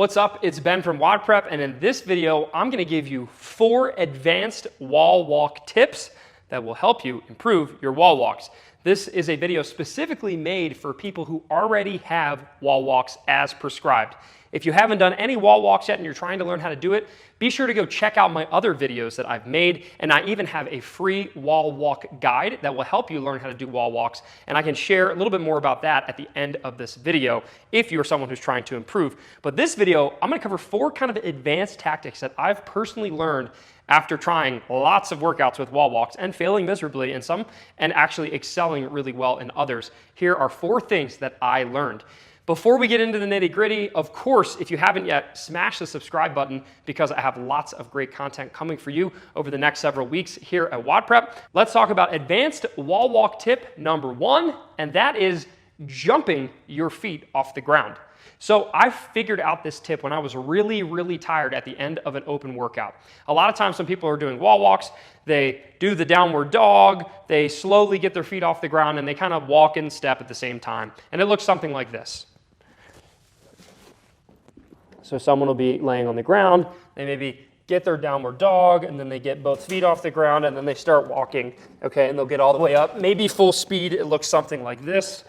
What's up? It's Ben from WODprep, and in this video, I'm gonna give you 4 advanced wall walk tips that will help you improve your wall walks. This is a video specifically made for people who already have wall walks as prescribed. If you haven't done any wall walks yet and you're trying to learn how to do it, be sure to go check out my other videos that I've made, and I even have a free wall walk guide that will help you learn how to do wall walks, and I can share a little bit more about that at the end of this video if you're someone who's trying to improve. But this video, I'm gonna cover 4 kind of advanced tactics that I've personally learned after trying lots of workouts with wall walks and failing miserably in some and actually excelling really well in others. Here are 4 things that I learned. Before we get into the nitty-gritty, of course, if you haven't yet, smash the subscribe button because I have lots of great content coming for you over the next several weeks here at WODprep. Let's talk about advanced wall walk tip number 1, and that is jumping your feet off the ground. So I figured out this tip when I was really tired at the end of an open workout. A lot of times when people are doing wall walks, they do the downward dog, they slowly get their feet off the ground, and they kind of walk and step at the same time. And it looks something like this. So someone will be laying on the ground, they maybe get their downward dog, and then they get both feet off the ground, and then they start walking, okay, and they'll get all the way up. Maybe full speed, it looks something like this.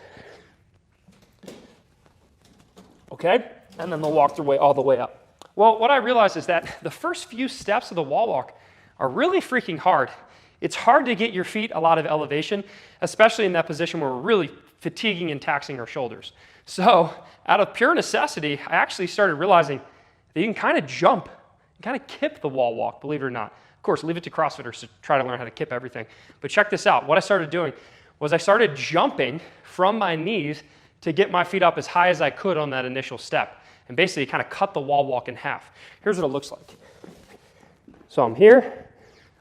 Okay, and then they'll walk their way all the way up. Well, what I realized is that the first few steps of the wall walk are really freaking hard. It's hard to get your feet a lot of elevation, especially in that position where we're really fatiguing and taxing our shoulders. So out of pure necessity, I actually started realizing that you can kind of jump, and kind of kip the wall walk, believe it or not. Of course, leave it to CrossFitters to try to learn how to kip everything. But check this out. What I started doing was I started jumping from my knees to get my feet up as high as I could on that initial step, and basically kind of cut the wall walk in half. Here's what it looks like. So I'm here,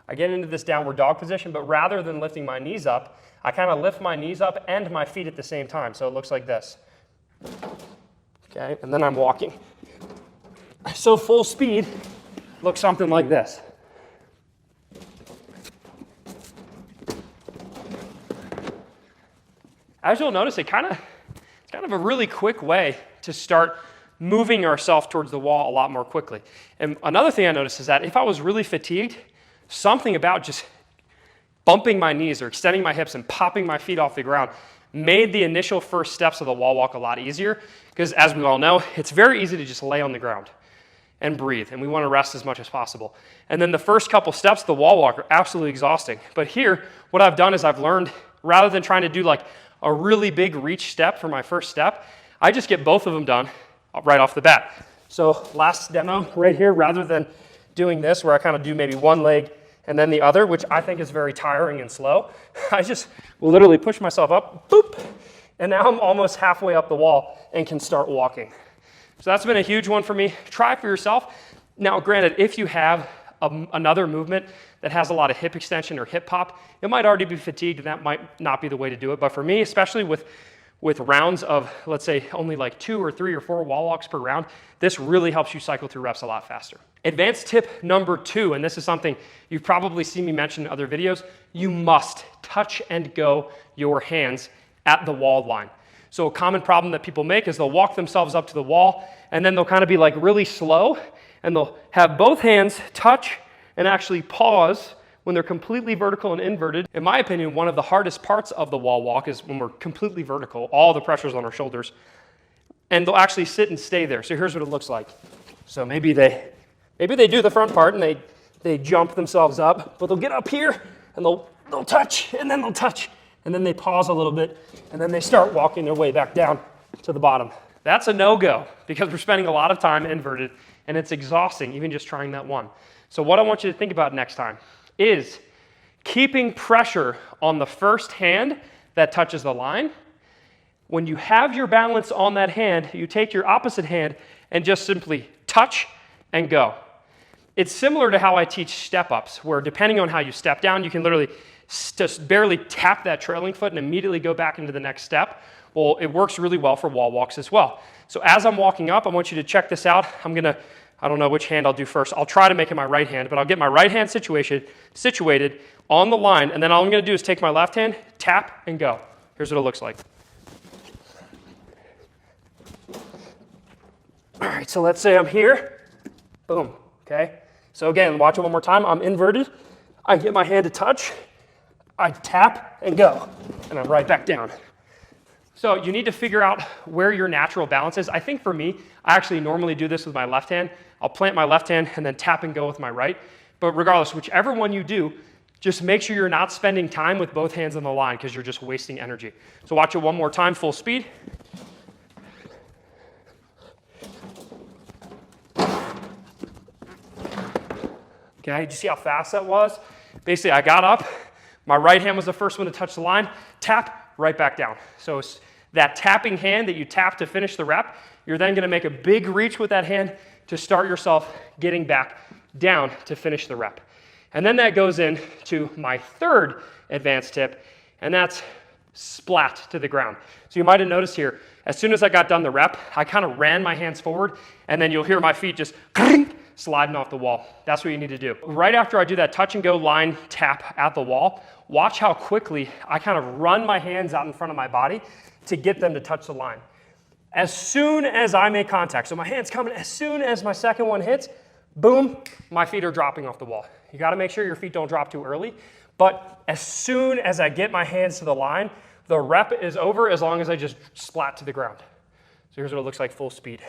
I get into this downward dog position, but rather than lifting my knees up, I kind of lift my knees up and my feet at the same time. So it looks like this. Okay, and then I'm walking. So full speed looks something like this. As you'll notice, it's kind of a really quick way to start moving ourselves towards the wall a lot more quickly. And another thing I noticed is that if I was really fatigued, something about just bumping my knees or extending my hips and popping my feet off the ground made the initial first steps of the wall walk a lot easier, because as we all know, it's very easy to just lay on the ground and breathe, and we want to rest as much as possible. And then the first couple steps of the wall walk are absolutely exhausting. But here, what I've done is I've learned, rather than trying to do like a really big reach step for my first step, I just get both of them done right off the bat. So last demo right here, rather than doing this where I kind of do maybe one leg and then the other, which I think is very tiring and slow, I just will literally push myself up, boop, and now I'm almost halfway up the wall and can start walking. So that's been a huge one for me. Try it for yourself. Now, granted, if you have another movement that has a lot of hip extension or hip pop, it might already be fatigued, and that might not be the way to do it. But for me, especially with rounds of, let's say, only like 2 or 3 or 4 wall walks per round, this really helps you cycle through reps a lot faster. Advanced tip number 2, and this is something you've probably seen me mention in other videos, you must touch and go your hands at the wall line. So a common problem that people make is they'll walk themselves up to the wall, and then they'll kind of be like really slow, and they'll have both hands touch and actually pause when they're completely vertical and inverted. In my opinion, one of the hardest parts of the wall walk is when we're completely vertical, all the pressure's on our shoulders, and they'll actually sit and stay there. So here's what it looks like. So maybe they do the front part and they jump themselves up, but they'll get up here and they'll touch, and then they'll touch, and then they pause a little bit, and then they start walking their way back down to the bottom. That's a no-go because we're spending a lot of time inverted, and it's exhausting even just trying that one. So what I want you to think about next time is keeping pressure on the first hand that touches the line. When you have your balance on that hand, you take your opposite hand and just simply touch and go. It's similar to how I teach step-ups, where depending on how you step down, you can literally just barely tap that trailing foot and immediately go back into the next step. Well, it works really well for wall walks as well. So as I'm walking up, I want you to check this out. I don't know which hand I'll do first. I'll try to make it my right hand, but I'll get my right hand situated on the line, and then all I'm going to do is take my left hand, tap, and go. Here's what it looks like. All right, so let's say I'm here. Boom, okay? So again, watch it one more time. I'm inverted. I get my hand to touch. I tap and go, and I'm right back down. So you need to figure out where your natural balance is. I think for me, I actually normally do this with my left hand. I'll plant my left hand and then tap and go with my right. But regardless, whichever one you do, just make sure you're not spending time with both hands on the line because you're just wasting energy. So watch it one more time, full speed. Okay, did you see how fast that was? Basically, I got up, my right hand was the first one to touch the line, tap, right back down. So it's that tapping hand that you tap to finish the rep, you're then gonna make a big reach with that hand to start yourself getting back down to finish the rep. And then that goes into my third advanced tip, and that's splat to the ground. So you might have noticed here, as soon as I got done the rep, I kind of ran my hands forward, and then you'll hear my feet just sliding off the wall. That's what you need to do. Right after I do that touch and go line tap at the wall, watch how quickly I kind of run my hands out in front of my body to get them to touch the line. As soon as I make contact, so my hand's coming, as soon as my second one hits, boom, my feet are dropping off the wall. You gotta make sure your feet don't drop too early, but as soon as I get my hands to the line, the rep is over as long as I just splat to the ground. So here's what it looks like full speed.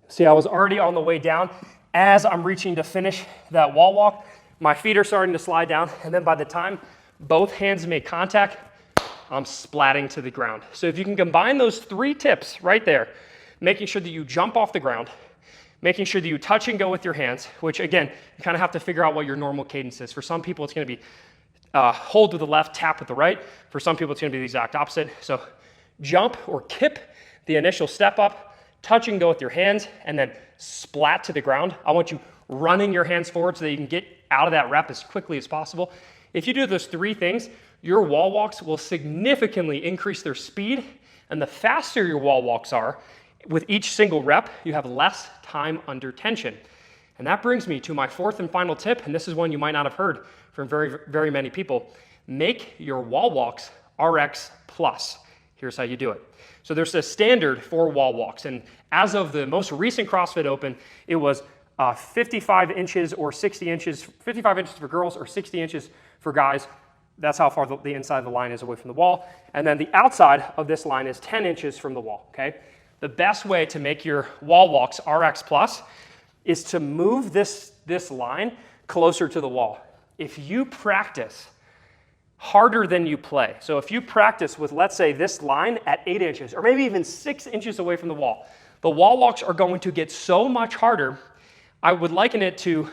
See, I was already on the way down. As I'm reaching to finish that wall walk, my feet are starting to slide down, and then by the time both hands make contact, I'm splatting to the ground. So if you can combine those three tips right there, making sure that you jump off the ground, making sure that you touch and go with your hands, which again, you kind of have to figure out what your normal cadence is. For some people, it's gonna be hold with the left, tap with the right. For some people, it's gonna be the exact opposite. So jump or kip the initial step up, touch and go with your hands, and then splat to the ground. I want you running your hands forward so that you can get out of that rep as quickly as possible. If you do those three things, your wall walks will significantly increase their speed, and the faster your wall walks are, with each single rep, you have less time under tension. And that brings me to my fourth and final tip, and this is one you might not have heard from very, very many people. Make your wall walks RX plus. Here's how you do it. So there's a standard for wall walks, and as of the most recent CrossFit Open, it was 55 inches or 60 inches, 55 inches for girls or 60 inches for guys. That's how far the inside of the line is away from the wall. And then the outside of this line is 10 inches from the wall, okay? The best way to make your wall walks RX plus is to move this line closer to the wall. If you practice harder than you play. So if you practice with, let's say, this line at 8 inches, or maybe even 6 inches away from the wall walks are going to get so much harder. I would liken it to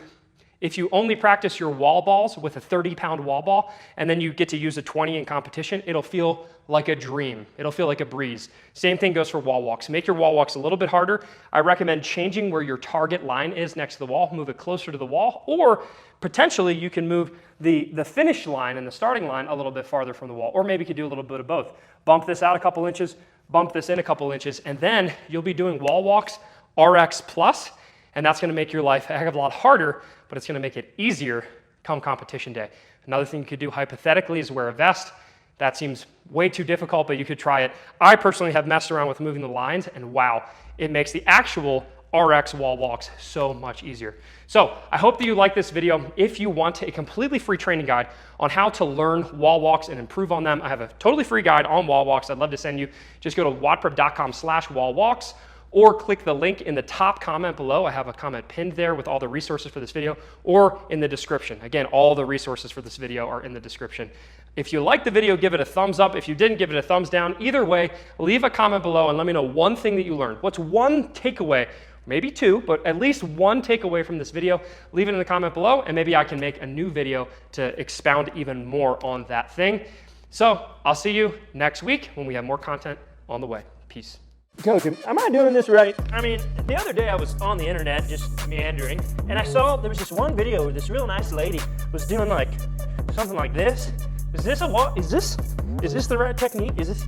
if you only practice your wall balls with a 30-pound wall ball, and then you get to use a 20 in competition, it'll feel like a dream. It'll feel like a breeze. Same thing goes for wall walks. Make your wall walks a little bit harder. I recommend changing where your target line is next to the wall, move it closer to the wall, or potentially you can move the finish line and the starting line a little bit farther from the wall, or maybe you could do a little bit of both. Bump this out a couple inches, bump this in a couple inches, and then you'll be doing wall walks RX plus, and that's gonna make your life a heck of a lot harder, but it's gonna make it easier come competition day. Another thing you could do hypothetically is wear a vest. That seems way too difficult, but you could try it. I personally have messed around with moving the lines, and wow, it makes the actual RX wall walks so much easier. So I hope that you like this video. If you want a completely free training guide on how to learn wall walks and improve on them, I have a totally free guide on wall walks I'd love to send you. Just go to WODprep.com/wallwalks, or click the link in the top comment below. I have a comment pinned there with all the resources for this video, or in the description. Again, all the resources for this video are in the description. If you liked the video, give it a thumbs up. If you didn't, give it a thumbs down. Either way, leave a comment below and let me know one thing that you learned. What's one takeaway? Maybe two, but at least one takeaway from this video. Leave it in the comment below, and maybe I can make a new video to expound even more on that thing. So I'll see you next week when we have more content on the way. Peace. Coach, am I doing this right? I mean, the other day I was on the internet just meandering, and I saw there was this one video where this real nice lady was doing like something like this. Is this a what? Is this the right technique? Is this?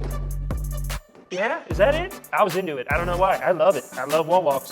Yeah, is that it? I was into it. I don't know why. I love it. I love wall walks.